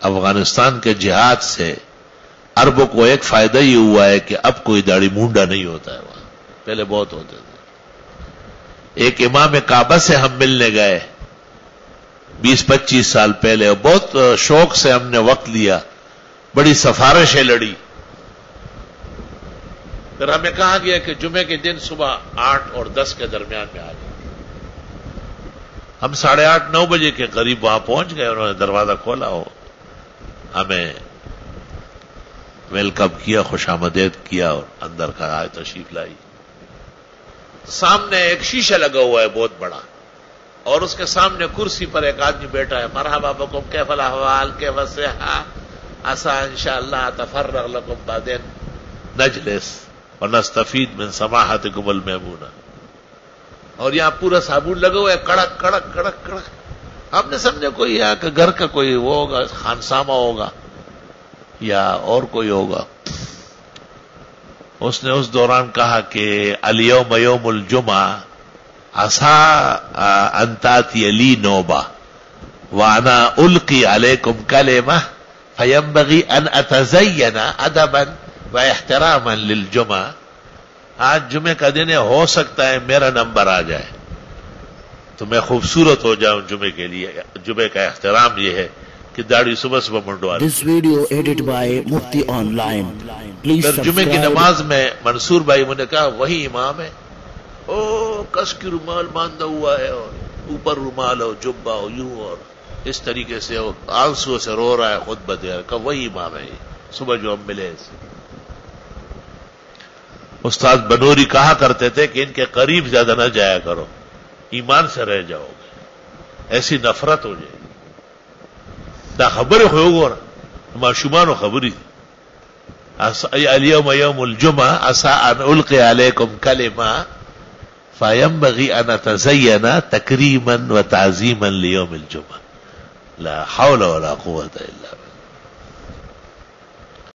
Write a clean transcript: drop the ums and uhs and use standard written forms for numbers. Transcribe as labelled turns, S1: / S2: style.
S1: افغانستان کے جہاد سے عربوں کو ایک فائدہ یہ ہوا ہے کہ اب کوئی داڑھی مونڈا نہیں ہوتا ہے وہاں، پہلے بہت ہوتے تھے۔ ایک امام کعبہ سے ہم ملنے گئے 20-25 سال پہلے، اور بہت شوق سے ہم نے وقت لیا، بڑی سفارشیں لڑی، پھر ہمیں کہا گیا کہ جمعے کے دن صبح 8 اور 10 کے درمیان میں آ جائیں۔ ہم 8:30-9 بجے کے قریب وہاں پہنچ گئے، انہوں نے دروازہ کھولا ہو، ہمیں ویلکم کیا، خوش آمدید کیا اور اندر کا آئے تشریف لائی۔ سامنے ایک شیشہ لگا ہوا ہے بہت بڑا، اور اس کے سامنے کرسی پر ایک آدمی بیٹھا ہے، مرحبا بکم کیف الاحوال کیف الصحہ عسى انشاءاللہ اتفرغ لكم بعدين نجلس ونستفید من سماحتكم المیمونہ، اور یہاں پورا صابن لگا ہوا ہے، کڑک کڑک کڑک کڑک۔ ہم نے سمجھا کوئی یہاں کا گھر کا کوئی وہ ہوگا، خانسامہ ہوگا یا اور کوئی ہوگا۔ اس نے اس دوران کہا کہ الیوم یوم الجمعہ عسى ان تأتی لی نوبہ وانا القی علیکم کلمہ فینبغی ان اتزین ادبا واحتراما للجمعہ۔ آج جمعے کا دن ہے، ہو سکتا ہے میرا نمبر آ جائے تو میں خوبصورت ہو جاؤں جمعے کے لیے۔ جمعے کا احترام یہ ہے کہ داڑھی صبح صبح منڈوا۔
S2: This video edited by Mufti Online. Please
S1: پھر جمعے کی
S2: subscribe.
S1: نماز میں منصور بھائی نے کہا وہی امام ہے، او کس کی رومال باندھا ہوا ہے اور اوپر رومال ہو، جبہ ہو، یوں اور اس طریقے سے آنسو سے رو رہا ہے خطبہ دے رہا ہے، کہا وہی امام ہے یہ صبح جو ہم ملے۔ استاد بنوری کہا کرتے تھے کہ ان کے قریب زیادہ نہ جایا کرو، ایمان سے رہ جاؤ گے، ایسی نفرت ہو جائے گی۔ دا خبر ہوگا معشومان و خبری الیوم یوم الجمعہ عسى ان القی علیکم کلمہ فینبغی ان اتزین تکریما وتعظیما لیوم الجمعہ۔ لا حول ولا قوة الا باللہ۔